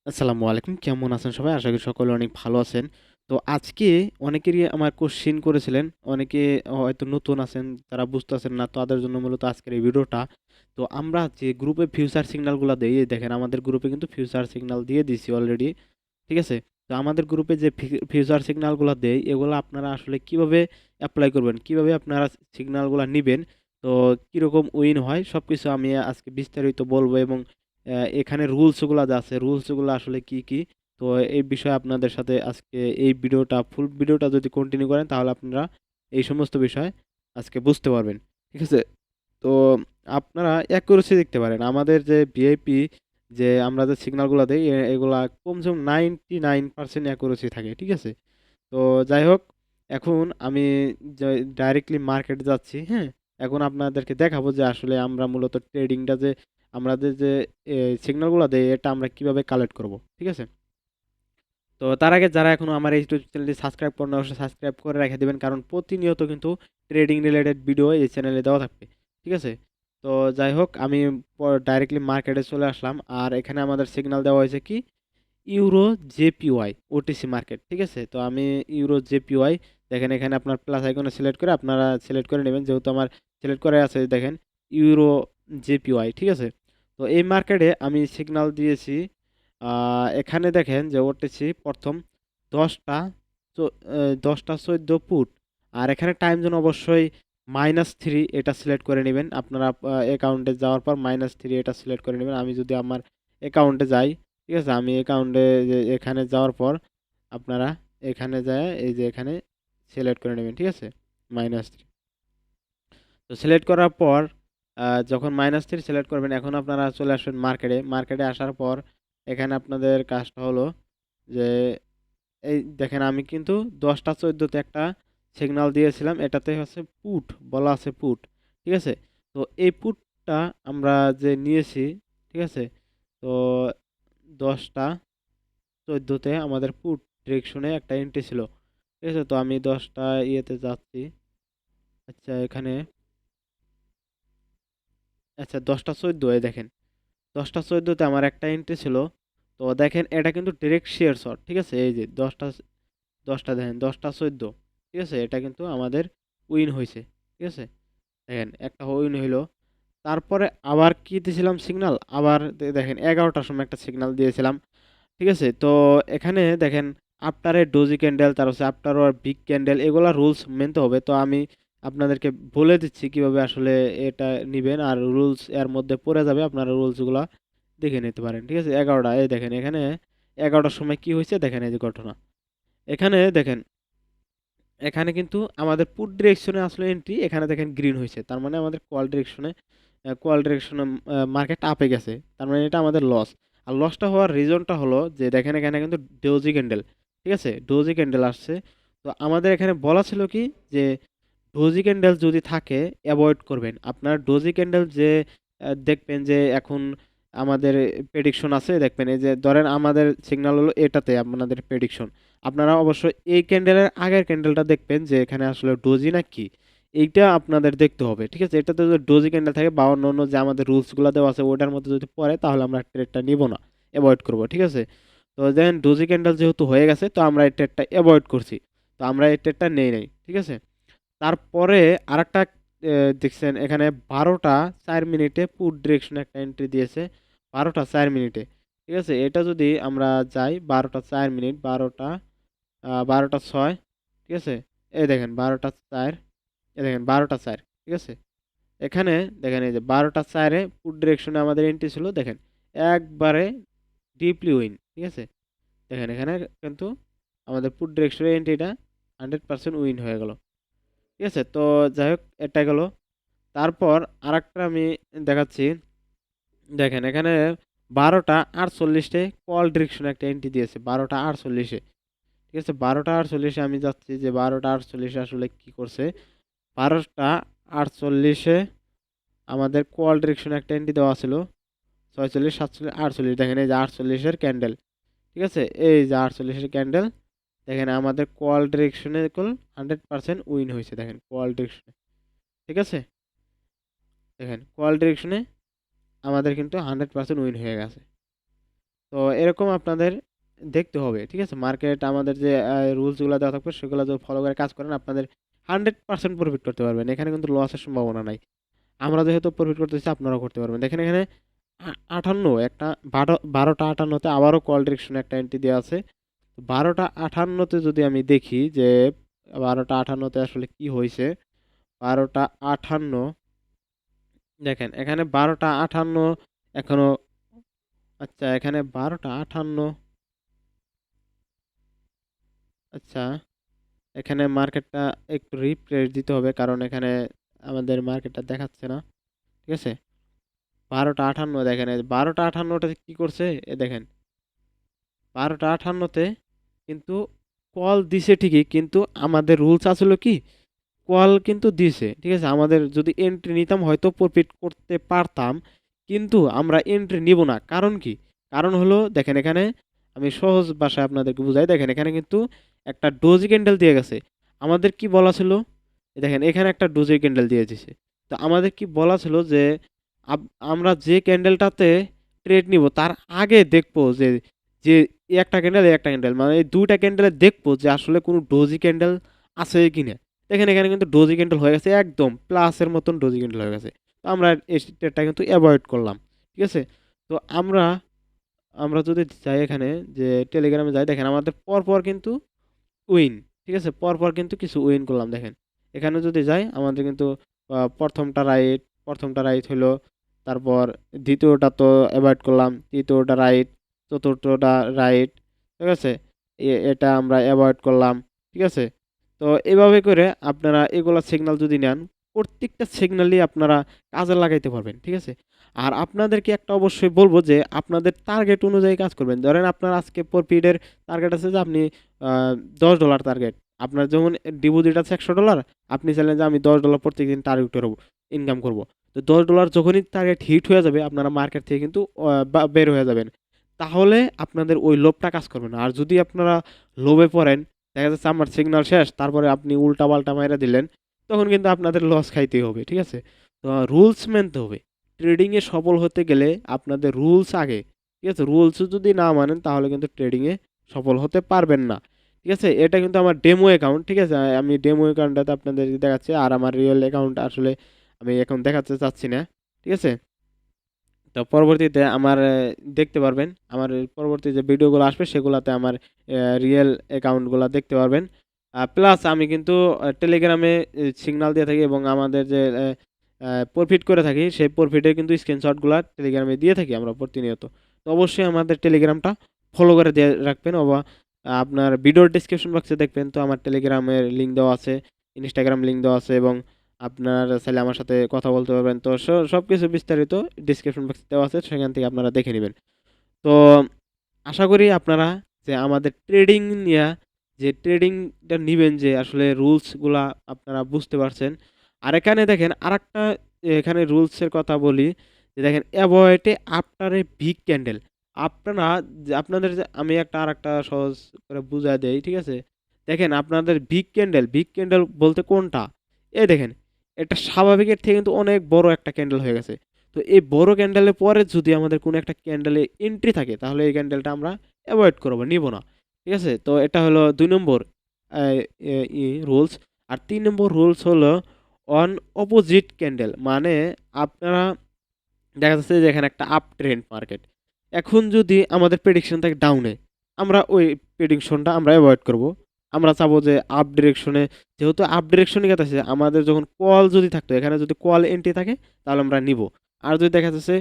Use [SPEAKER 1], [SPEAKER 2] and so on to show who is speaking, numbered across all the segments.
[SPEAKER 1] আসসালামু আলাইকুম। কেমন আছেন সবাই? আশা করি সকলে অনেক ভালো আছেন। তো আজকে অনেকেরই আমার কোশ্চেন করেছিলেন। অনেকে হয়তো নতুন আছেন, তারা বুঝতেছেন না। তাদের জন্য মূলত আজকের এই ভিডিওটা। তো আমরা যে গ্রুপে ফিউচার সিগন্যালগুলা দেই, এই দেখেন আমাদের গ্রুপে কিন্তু ফিউচার সিগন্যাল দিয়ে দিছি অলরেডি। ঠিক আছে? তো আমাদের গ্রুপে যে ফিউচার সিগন্যালগুলা দেই, এগুলা আপনারা আসলে কিভাবে এপ্লাই করবেন? কিভাবে আপনারা সিগন্যালগুলা নিবেন? তো কিরকম উইন হয়? সবকিছু আমি আজকে বিস্তারিত বলবো এবং এখানে রুলসগুলা যা আছে রুলসগুলো আসলে কি কি। তো এই বিষয়ে আপনাদের সাথে আজকে এই ভিডিওটা ফুল ভিডিওটা যদি কন্টিনিউ করেন তাহলে আপনারা এই সমস্ত বিষয় আজকে বুঝতে পারবেন। ঠিক আছে? তো আপনারা অ্যাকুরেসি দেখতে পারেন আমাদের যে ভিআইপি, যে আমরা যে সিগন্যালগুলো দেই এগুলা কমসে কম 99% অ্যাকুরেসি থাকে। ঠিক আছে? তো যাই হোক, এখন আমি ডাইরেক্টলি মার্কেটে যাচ্ছি। হ্যাঁ, এখন আপনাদেরকে দেখাবো যে আসলে আমরা মূলত ট্রেডিংটা যে আমাদের যে সিগন্যালগুলো দেয় এটা আমরা কিভাবে কালেক্ট করব। ঠিক আছে? তো তার আগে যারা এখনো আমার এই ইউটিউব চ্যানেলটি সাবস্ক্রাইব করেন অবশ্যই সাবস্ক্রাইব করে রেখে দিবেন, কারণ প্রতিনিয়ত কিন্তু ট্রেডিং রিলেটেড ভিডিও এই চ্যানেলে দেওয়া থাকবে। ঠিক আছে? তো যাই হোক, আমি ডাইরেক্টলি মার্কেটে চলে আসলাম। আর এখানে আমাদের সিগন্যাল দেওয়া হয়েছে কি ইউরো জেপিওয়াই ওটিসি মার্কেট। ঠিক আছে? তো আমি ইউরো জেপিওয়াই, দেখেন এখানে আপনার প্লাস আইকনে সিলেক্ট করে আপনারা সিলেক্ট করে নেবেন, যেহেতু আমার সিলেক্ট করে আছে দেখেন ইউরো জেপিওয়াই। ঠিক আছে? তো এই মার্কেটে আমি সিগন্যাল দিয়েছি। এখানে দেখেন যে ওটিসি প্রথম 10টা 14 আর এখানে টাইম জোন অবশ্যই -3 এটা সিলেক্ট করে নেবেন আপনারা। অ্যাকাউন্টে যাওয়ার পর -3 এটা সিলেক্ট করে নেবেন। আমি যদি আমার অ্যাকাউন্টে যাই, ঠিক আছে, আমি অ্যাকাউন্টে এখানে যাওয়ার পর আপনারা এখানে যায় এই যে এখানে সিলেক্ট করে নেবেন। ঠিক আছে? -3 তো সিলেক্ট করার পর যখন -3 সিলেক্ট করবেন, এখন আপনারা চলে আসবেন মার্কেটে। মার্কেটে আসার পর এখানে আপনাদের কাজটা হলো যে এই দেখেন আমি কিন্তু 10টা 14তে একটা সিগন্যাল দিয়েছিলাম, এটাতে হচ্ছে পুট বলা আছে পুট। ঠিক আছে? তো এই পুটটা আমরা যে নিয়েছি, ঠিক আছে, তো 10টা 14তে আমাদের পুট ডিরেকশনে একটা এন্ট্রি ছিল। ঠিক আছে? তো আমি 10টা ইয়েতে যাচ্ছি। আচ্ছা এখানে, আচ্ছা 10টা 14 এই দেখেন 10টা 14তে আমার একটা এন্ট্রি ছিল। তো দেখেন এটা কিন্তু ডিরেক্ট শেয়ার শট। ঠিক আছে? এই যে 10টা দেখেন 10টা 14, ঠিক আছে, এটা কিন্তু আমাদের উইন হয়েছে। ঠিক আছে? দেখেন একটা উইন হইলো। তারপরে আবার কি দিয়েছিলাম সিগন্যাল, আবার দেখেন 11টার সময় একটা সিগন্যাল দিয়েছিলাম। ঠিক আছে? তো এখানে দেখেন আফটার এ ডোজি ক্যান্ডেল, তার হচ্ছে আফটার ওর বিগ ক্যান্ডেল, এগুলা রুলস মানতে হবে। তো আমি আপনাদেরকে বলে দিচ্ছি কিভাবে আসলে এটা নিবেন, আর রুলস এর মধ্যে পড়ে যাবে, আপনারা রুলসগুলা দেখে নিতে পারেন। ঠিক আছে? 11টা এই দেখেন এখানে 11টার সময় কি হয়েছে দেখেন এই যে ঘটনা। এখানে দেখেন, এখানে কিন্তু আমাদের পুট ডিরেকশনে আসলে এন্ট্রি, এখানে দেখেন গ্রিন হয়েছে, তার মানে আমাদের কোয়াল ডিরেকশনে মার্কেট আপে গেছে, তার মানে এটা আমাদের লস। আর লসটা হওয়ার রিজনটা হলো যে দেখেন এখানে কিন্তু ডোজি ক্যান্ডেল, ঠিক আছে, ডোজি ক্যান্ডেল আসছে। তো আমাদের এখানে বলা ছিল কি যে ডোজি ক্যান্ডেল যদি থাকে অ্যাভয়েড করবেন আপনার ডোজি ক্যান্ডেল। যে দেখবেন যে এখন আমাদের প্রেডিকশন আছে, দেখবেন এই যে ধরেন আমাদের সিগন্যাল হলো এটাতে আপনাদের প্রেডিকশন, আপনারা অবশ্যই এই ক্যান্ডেলের আগের ক্যান্ডেলটা দেখবেন যে এখানে আসলে ডোজি না কি, এইটা আপনাদের দেখতে হবে। ঠিক আছে? এটাতে যদি ডোজি ক্যান্ডেল থাকে বা অন্য অন্য যে আমাদের রুলসগুলো দেওয়া আছে ওটার মধ্যে যদি পড়ে তাহলে আমরা ট্রেডটা নিব না, অ্যাভয়েড করব। ঠিক আছে? তো দেখেন ডোজি ক্যান্ডেল যেহেতু হয়ে গেছে তো আমরা এই ট্রেডটা অ্যাভয়েড করছি, তো আমরা এই ট্রেডটা নেই নাই। ঠিক আছে? তারপরে আরেকটা দেখছেন এখানে 12টা 4 মিনিটে পুট ডিরেকশনে একটা এন্ট্রি দিয়েছে, 12টা 4 মিনিটে। ঠিক আছে? এটা যদি আমরা যাই 12টা 4 মিনিট, 12টা 6, ঠিক আছে, এই দেখেন 12টা 4, এই দেখেন 12টা 4, ঠিক আছে, এখানে দেখেন এই যে 12টা 4-এ পুট ডিরেকশনে আমাদের এন্ট্রি ছিল, দেখেন একবারে ডিপলি উইন। ঠিক আছে? দেখেন এখানে কিন্তু আমাদের পুট ডিরেকশনে এন্ট্রিটা 100% উইন হয়ে গেল। ঠিক আছে? তো যাই হোক এটা গেল। তারপর আরেকটা আমি দেখাচ্ছি, দেখেন এখানে 12টা 48-এ কল ডিরেকশনে একটা এন্ট্রি দিয়েছে 12টা 48-এ। ঠিক আছে? 12টা 48-এ আমি যাচ্ছি যে 12টা 48-এ আসলে কি করছে। 12টা 48-এ আমাদের কল ডিরেকশনে একটা এন্ট্রি দেওয়া ছিল 46 47 48, দেখেন এই যে 48-এর ক্যান্ডেল। ঠিক আছে? এই যে 48-এর ক্যান্ডেল, দেখেন আমাদের কল ডিরেকশনে 100% উইন হয়েছে, দেখেন কল ডিরেকশনে। ঠিক আছে? দেখেন কল ডিরেকশনে আমাদের কিন্তু 100% উইন হয়ে গেছে। তো এরকম আপনাদের দেখতে হবে, ঠিক আছে? মার্কেট আমাদের যে রুলসগুলো দেওয়া থাকবে সেগুলো যদি ফলো করে কাজ করেন আপনাদের 100% প্রফিট করতে পারবেন, এখানে কিন্তু লসের সম্ভাবনা নাই। আমরা যেহেতু প্রফিট করতেছি আপনারাও করতে পারবেন। দেখেন এখানে 58 একটা 12টা 58-তে আবারও কল ডিরেকশনে একটা এন্ট্রি দেওয়া আছে। 12টা 58-তে যদি আমি দেখি যে 12টা 58-তে আসলে কি হয়েছে। 12টা 58, দেখেন এখানে 12টা 58 এখনো। আচ্ছা এখানে 12টা 58, আচ্ছা এখানে মার্কেটটা একটু রিফ্রেশ দিতে হবে কারণ এখানে আমাদের মার্কেটটা দেখাচ্ছে না, ঠিক আছে? 12টা 58, দেখেন 12টা 58টা কি করছে, এ দেখেন 12টা 58-তে কিন্তু কল দিছে ঠিকই, কিন্তু আমাদের রুলস আসলে কি, কল কিন্তু দিছে, ঠিক আছে? আমাদের যদি এন্ট্রি নিতাম হয়তো প্রফিট করতে পারতাম, কিন্তু আমরা এন্ট্রি নিব না। কারণ কি? কারণ হলো দেখেন এখানে আমি সহজ ভাষায় আপনাদেরকে বুঝাই। দেখেন এখানে কিন্তু একটা ডোজি ক্যান্ডেল দিয়ে গেছে। আমাদের কি বলা ছিল, এই দেখেন এখানে একটা ডোজি ক্যান্ডেল দিয়ে দিছে। তো আমাদের কি বলা ছিল যে আমরা যে ক্যান্ডেলটাতে ট্রেড নিব তার আগে দেখবো যে যে এই একটা ক্যান্ডেল এই একটা ক্যান্ডেল, মানে এই দুইটা ক্যান্ডেলে দেখবো যে আসলে কোনো ডোজি ক্যান্ডেল আছে কিনা। দেখেন এখানে কিন্তু ডোজি ক্যান্ডেল হয়ে গেছে, একদম প্লাসের মতন ডোজি ক্যান্ডেল হয়ে গেছে। তো আমরা এই ট্রেডটা কিন্তু অ্যাভয়েড করলাম, ঠিক আছে? তো আমরা আমরা যদি যাই এখানে, যে টেলিগ্রামে যাই, দেখেন আমাদের পরপর কিন্তু উইন, ঠিক আছে? পরপর কিন্তু কিছু উইন করলাম। দেখেন এখানে যদি যাই আমাদের কিন্তু প্রথমটা রাইট হলো, তারপর দ্বিতীয়টা তো অ্যাভয়েড করলাম, তৃতীয়টা রাইট, চতুর্থটা রাইট, ঠিক আছে? এটা আমরা অ্যাভয়েড করলাম, ঠিক আছে? তো এভাবে করে আপনারা এগুলা সিগন্যাল যদি নেন, প্রত্যেকটা সিগন্যালই আপনারা কাজে লাগাইতে পারবেন, ঠিক আছে? আর আপনাদেরকে একটা অবশ্যই বলবো যে আপনাদের টার্গেট অনুযায়ী কাজ করবেন। ধরেন আপনার আজকে প্রফিটের টার্গেট আছে যে আপনি $10 টার্গেট। আপনার যখন ডিপোজিট আছে $100, আপনি চাইলেন যে আমি $10 প্রত্যেকদিন টার্গেট করব, ইনকাম করব। তো $10 যখনই টার্গেট হিট হয়ে যাবে আপনারা মার্কেট থেকে কিন্তু বের হয়ে যাবেন। তাহলে আপনাদের ওই লোভটা কাজ করবে না। আর যদি আপনারা লোভে পড়েন, দেখা যাচ্ছে আমার সিগন্যাল শেষ, তারপরে আপনি উল্টা পাল্টা মাইরা দিলেন, তখন কিন্তু আপনাদের লস খাইতেই হবে, ঠিক আছে? তো রুলস মানতে হবে। ট্রেডিংয়ে সফল হতে গেলে আপনাদের রুলস আগে, ঠিক আছে? রুলস যদি না মানেন তাহলে কিন্তু ট্রেডিংয়ে সফল হতে পারবেন না, ঠিক আছে? এটা কিন্তু আমার ডেমো অ্যাকাউন্ট, ঠিক আছে? আমি ডেমো অ্যাকাউন্টটাতে আপনাদের দেখাচ্ছি, আর আমার রিয়েল অ্যাকাউন্ট আসলে আমি এখন দেখাতে চাচ্ছি না, ঠিক আছে? তো পরবর্তীতে আমার দেখতে পারবেন আমার পরবর্তী যে ভিডিওগুলো আসবে সেগুলাতে আমার রিয়েল অ্যাকাউন্টগুলো দেখতে পারবেন। প্লাস আমি কিন্তু টেলিগ্রামে সিগন্যাল দিয়ে থাকি এবং আমাদের যে প্রফিট করে থাকি সেই প্রফিটের কিন্তু স্ক্রিনশটগুলো টেলিগ্রামে দিয়ে থাকি আমরা প্রতিনিয়ত। তো অবশ্যই আমাদের টেলিগ্রামটা ফলো করে দিয়ে রাখবেন, অথবা আপনার ভিডিওর ডিসক্রিপশন বক্সে দেখবেন তো আমার টেলিগ্রামের লিঙ্ক দেওয়া আছে, ইনস্টাগ্রাম লিঙ্ক দেওয়া আছে, এবং আপনার চাইলে আমার সাথে কথা বলতে পারবেন। তো সবকিছু বিস্তারিত ডিসক্রিপশন বক্সে দেওয়া আছে, সেখান থেকে আপনারা দেখে নেবেন। তো আশা করি আপনারা যে আমাদের ট্রেডিং নিয়ে যে ট্রেডিংটা নিবেন, যে আসলে রুলসগুলা আপনারা বুঝতে পারছেন। আর এখানে দেখেন আরেকটা, এখানে রুলসের কথা বলি, যে দেখেন avoid after a big candle. আপনারা আপনাদের যে আমি একটা আরেকটা সহজ করে বুঝায় দেই, ঠিক আছে? দেখেন আপনাদের বিগ ক্যান্ডেল বলতে কোনটা, এই দেখেন এটা স্বাভাবিকের থেকে কিন্তু অনেক বড় একটা ক্যান্ডেল হয়ে গেছে। তো এই বড় ক্যান্ডেলের পরে যদি আমাদের কোনো একটা ক্যান্ডেলে এন্ট্রি থাকে তাহলে এই ক্যান্ডেলটা আমরা অ্যাভয়েড করবো, নিব না, ঠিক আছে? তো এটা হলো 2 নম্বর রুলস। আর 3 নম্বর রুলস হলো অন অপোজিট ক্যান্ডেল, মানে আপনারা দেখা যাচ্ছে যে এখানে একটা আপ ট্রেন্ড মার্কেট, এখন যদি আমাদের প্রেডিকশন থাকে ডাউনে, আমরা ওই প্রেডিকশনটা আমরা অ্যাভয়েড করব। আমরা চাবো যে আপ ডিরেকশনে, যেহেতু আপ ডিরেকশনে গেছে আমাদের যখন কল যদি থাকতো, এখানে যদি কল এন্ট্রি থাকে তাহলে আমরা নিব। আর যদি দেখা যাচ্ছে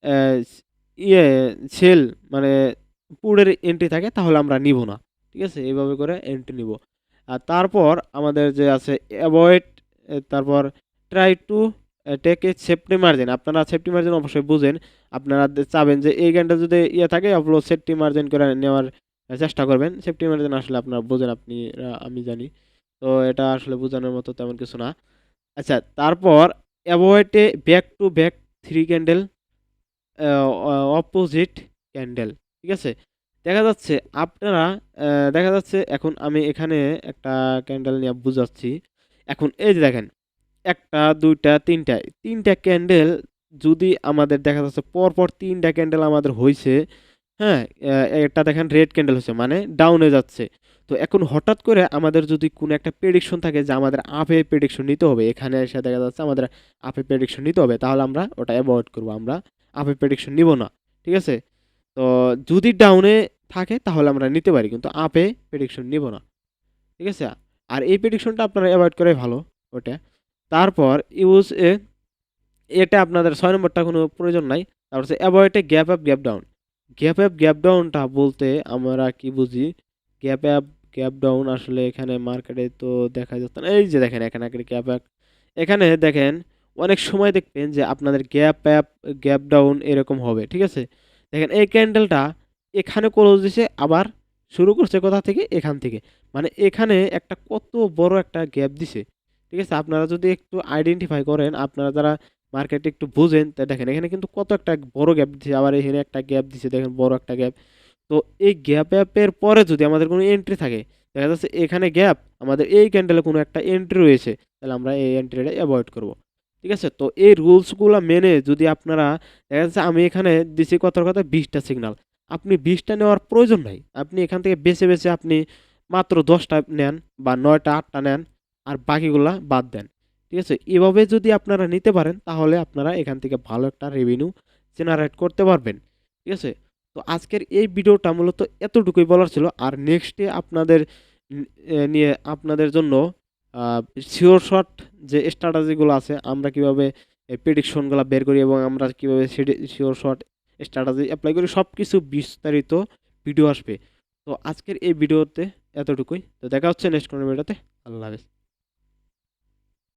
[SPEAKER 1] আহ, ইয়ে সেল মানে পুরের এন্ট্রি থাকে তাহলে আমরা নিব না, ঠিক আছে? এইভাবে করে এন্ট্রি নিব। আর তারপর আমাদের যে আছে অ্যাভয়েড, তারপর try to take a safety margin. আপনারা সেফটি মার্জিন অবশ্যই বুঝেন, আপনারা চাবেন যে এই গানটা যদি ইয়ে থাকে আপলোড সেফটি মার্জিন করে নেওয়ার চেষ্টা করবেন। সেফটি মার্জিন আসলে আপনারা বুঝেন, আপনি আমি জানি। তো এটা আসলে বোঝানোর মতো তেমন কিছু না। আচ্ছা, তারপর avoid A back to back 3 candle opposite candle, ঠিক আছে? দেখা যাচ্ছে আপনারা দেখা যাচ্ছে এখন আমি এখানে একটা ক্যান্ডেল নিয়ে বুঝাচ্ছি। এখন এই যে দেখেন একটা দুইটা তিনটা ক্যান্ডেল যদি আমাদের দেখা যাচ্ছে পরপর 3টা ক্যান্ডেল আমাদের হয়েছে, হ্যাঁ, এটা দেখেন রেড ক্যান্ডেল হচ্ছে মানে ডাউনে যাচ্ছে। তো এখন হঠাৎ করে আমাদের যদি কোনো একটা প্রেডিকশন থাকে যে আমাদের আপে প্রেডিকশন নিতে হবে, এখানে এসে দেখা যাচ্ছে আমাদের আপে প্রেডিকশন নিতে হবে, তাহলে আমরা ওটা অ্যাভয়েড করব, আমরা আপে প্রেডিকশন নিব না। ঠিক আছে? তো যদি ডাউনে থাকে তাহলে আমরা নিতে পারি, কিন্তু আপে প্রেডিকশন নিব না। ঠিক আছে? আর এই প্রেডিকশনটা আপনারা অ্যাভয়েড করাই ভালো ওটা। তারপর ইউজ এ, এটা আপনাদের ৬ নম্বরটা কোনো প্রয়োজন নাই। তারপর হচ্ছে avoid a gap up gap down. Gap up gap ডাউনটা বলতে আমরা কি বুঝি? গ্যাপ আপ গ্যাপ ডাউন আসলে এখানে মার্কেটে তো দেখা যাচ্ছে না। এই যে দেখেন এখানে একটা গ্যাপ আপ, এখানে দেখেন অনেক সময় দেখবেন যে আপনাদের গ্যাপ আপ গ্যাপ ডাউন এরকম হবে। ঠিক আছে? দেখেন এই ক্যান্ডেলটা এখানে ক্লোজ দিছে, আবার শুরু করছে কোথা থেকে? এখান থেকে। মানে এখানে একটা কত বড় একটা গ্যাপ দিছে। ঠিক আছে? আপনারা যদি একটু আইডেন্টিফাই করেন, আপনারা যারা মার্কেটে একটু বুঝেন, তা দেখেন এখানে কিন্তু কত একটা বড় গ্যাপ দিছে, আবার এখানে একটা গ্যাপ দিছে, দেখেন বড় একটা গ্যাপ। তো এই গ্যাপ অ্যাপের পরে যদি আমাদের কোনো এন্ট্রি থাকে, দেখা যাচ্ছে এখানে গ্যাপ, আমাদের এই ক্যান্ডেলে কোনো একটা এন্ট্রি রয়েছে, তাহলে আমরা এই এন্ট্রিটা অ্যাভয়েড করব। ঠিক আছে? তো এই রুলসগুলো মেনে যদি আপনারা, দেখা যাচ্ছে আমি এখানে দিছি কথার কথা 20টা সিগন্যাল, আপনি 20টা নেওয়ার প্রয়োজন নাই, আপনি এখান থেকে বেছে বেছে আপনি মাত্র 10টা নেন বা 9টা 8টা নেন, আর বাকিগুলা বাদ দেন। ঠিক আছে? এভাবে যদি আপনারা নিতে পারেন তাহলে আপনারা এখান থেকে ভালো একটা রেভিনিউ জেনারেট করতে পারবেন। ঠিক আছে? তো আজকের এই ভিডিওটা মূলত এতটুকুই বলার ছিল। আর নেক্সটে আপনাদের নিয়ে আপনাদের জন্য শিওর শট যে স্ট্র্যাটেজিগুলো আছে, আমরা কিভাবে প্রেডিকশনগুলো বের করি এবং আমরা কিভাবে শিওর শট স্ট্র্যাটেজি অ্যাপ্লাই করি, সব কিছু বিস্তারিত ভিডিও আসবে। তো আজকের এই ভিডিওতে এতটুকুই। তো দেখা হচ্ছে নেক্সট কোনো ভিডিওতে। আল্লাহ হাফেজ।